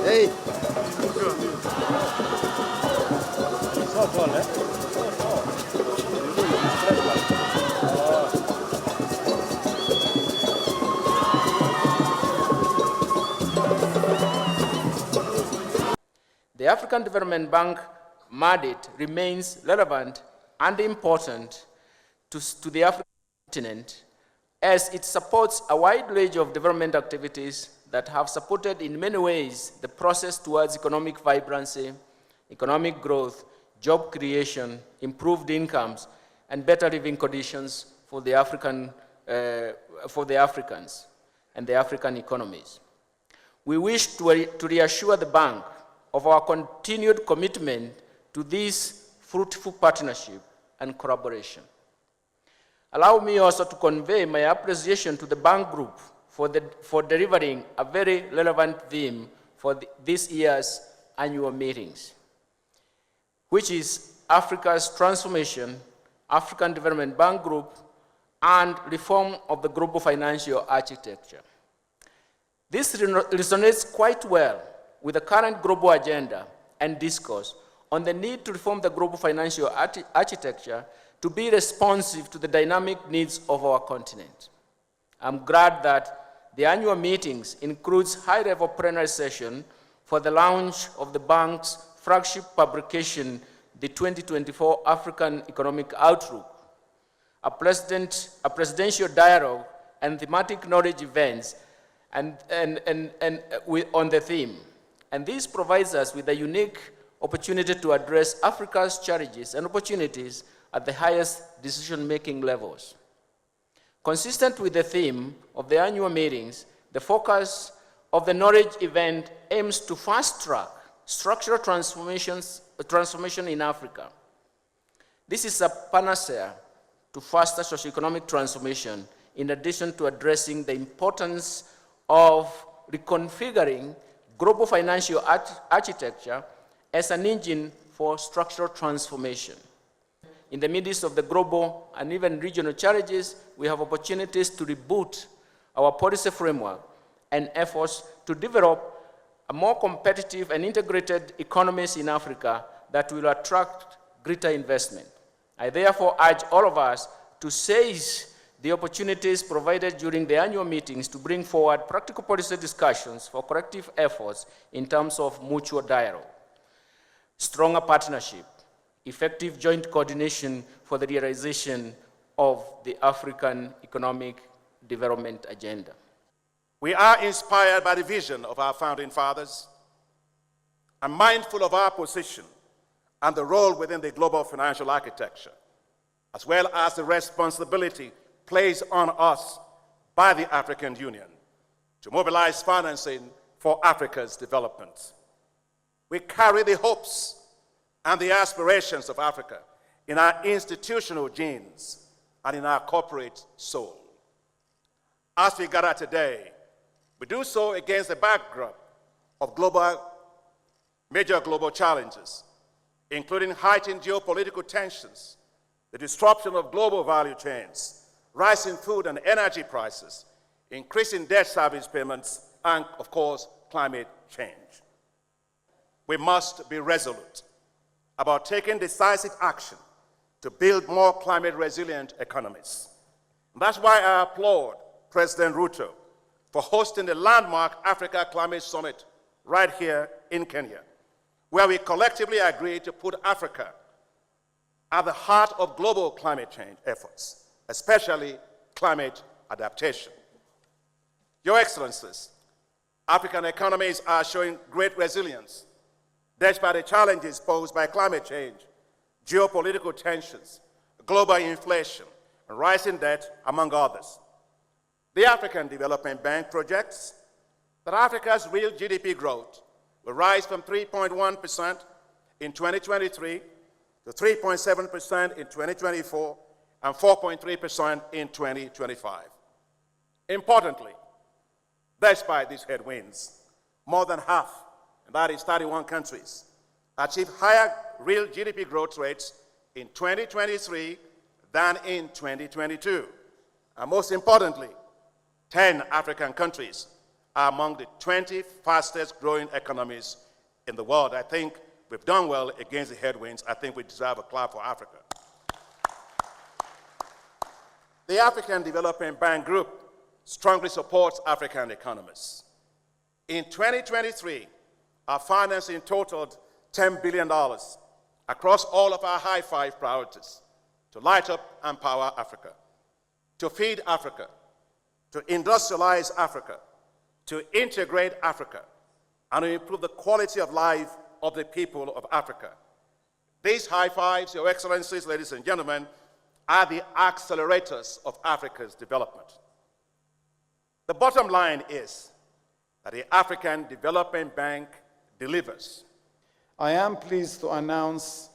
Hey. The African Development Bank mandate remains relevant and important to the African continent, as it supports a wide range of development activities that have supported in many ways the process towards economic vibrancy, economic growth, job creation, improved incomes, and better living conditions for the Africans and the African economies. We wish to reassure the bank of our continued commitment to this fruitful partnership and collaboration. Allow me also to convey my appreciation to the bank group for delivering a very relevant theme for this year's annual meetings, which is Africa's transformation, African Development Bank Group, and reform of the global financial architecture. This resonates quite well with the current global agenda and discourse on the need to reform the global financial architecture to be responsive to the dynamic needs of our continent. I'm glad that the annual meetings includes high-level plenary session for the launch of the bank's flagship publication, the 2024 African Economic Outlook, a presidential dialogue and thematic knowledge events on the theme. And this provides us with a unique opportunity to address Africa's challenges and opportunities at the highest decision-making levels. Consistent with the theme of the annual meetings, the focus of the knowledge event aims to fast-track structural transformation in Africa. This is a panacea to faster socioeconomic transformation, in addition to addressing the importance of reconfiguring global financial architecture as an engine for structural transformation. In the midst of the global and even regional challenges, we have opportunities to reboot our policy framework and efforts to develop a more competitive and integrated economies in Africa that will attract greater investment. I therefore urge all of us to seize the opportunities provided during the annual meetings to bring forward practical policy discussions for collective efforts in terms of mutual dialogue, stronger partnership, effective joint coordination for the realization of the African Economic Development Agenda. We are inspired by the vision of our founding fathers and mindful of our position and the role within the global financial architecture, as well as the responsibility placed on us by the African Union to mobilize financing for Africa's development. We carry the hopes and the aspirations of Africa in our institutional genes and in our corporate soul. As we gather today, we do so against the backdrop of major global challenges, including heightened geopolitical tensions, the disruption of global value chains, rising food and energy prices, increasing debt service payments, and, of course, climate change. We must be resolute about taking decisive action to build more climate-resilient economies. And that's why I applaud President Ruto for hosting the landmark Africa Climate Summit right here in Kenya, where we collectively agreed to put Africa at the heart of global climate change efforts, especially climate adaptation. Your Excellencies, African economies are showing great resilience despite the challenges posed by climate change, geopolitical tensions, global inflation, and rising debt, among others. The African Development Bank projects that Africa's real GDP growth will rise from 3.1% in 2023 to 3.7% in 2024 and 4.3% in 2025. Importantly, despite these headwinds, more than half, and that is 31 countries, achieved higher real GDP growth rates in 2023 than in 2022. And most importantly, 10 African countries are among the 20 fastest growing economies in the world. I think we've done well against the headwinds. I think we deserve a clap for Africa. The African Development Bank Group strongly supports African economies. In 2023, our financing totaled $10 billion across all of our high five priorities: to light up and power Africa, to feed Africa, to industrialize Africa, to integrate Africa, and to improve the quality of life of the people of Africa. These high fives, Your Excellencies, ladies and gentlemen, are the accelerators of Africa's development. The bottom line is that the African Development Bank delivers. I am pleased to announce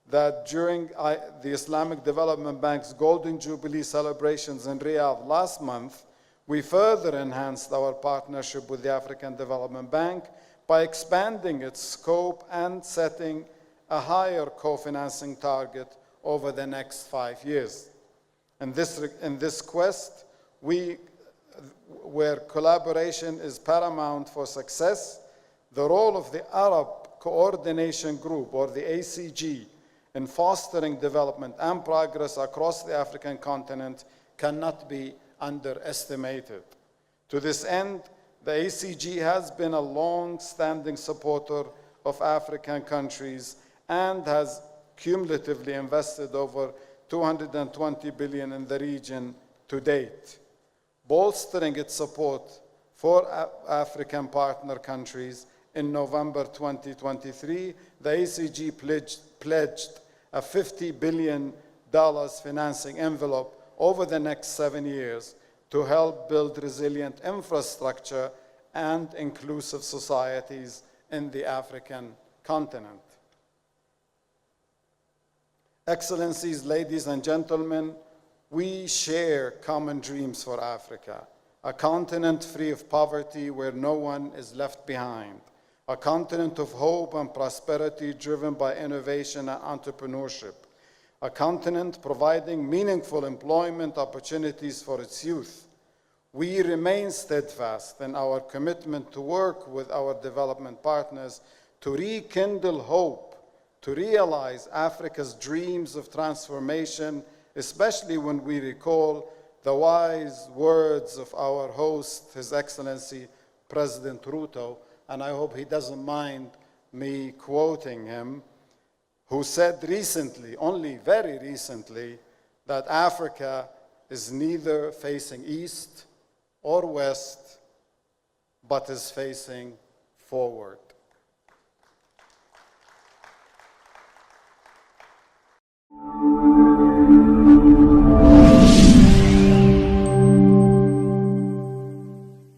that during the Islamic Development Bank's Golden Jubilee celebrations in Riyadh last month, we further enhanced our partnership with the African Development Bank by expanding its scope and setting a higher co-financing target over the next 5 years. In this quest, where collaboration is paramount for success, the role of the Arab Coordination Group, or the ACG, in fostering development and progress across the African continent cannot be underestimated. To this end, the ACG has been a long-standing supporter of African countries and has cumulatively invested over $220 billion in the region to date. Bolstering its support for African partner countries, in November 2023, the ACG pledged a $50 billion financing envelope over the next 7 years to help build resilient infrastructure and inclusive societies in the African continent. Excellencies, ladies and gentlemen, we share common dreams for Africa, a continent free of poverty where no one is left behind, a continent of hope and prosperity driven by innovation and entrepreneurship, a continent providing meaningful employment opportunities for its youth. We remain steadfast in our commitment to work with our development partners to rekindle hope, to realize Africa's dreams of transformation, especially when we recall the wise words of our host, His Excellency President Ruto, and I hope he doesn't mind me quoting him, who said recently, only very recently, that Africa is neither facing east or west, but is facing forward.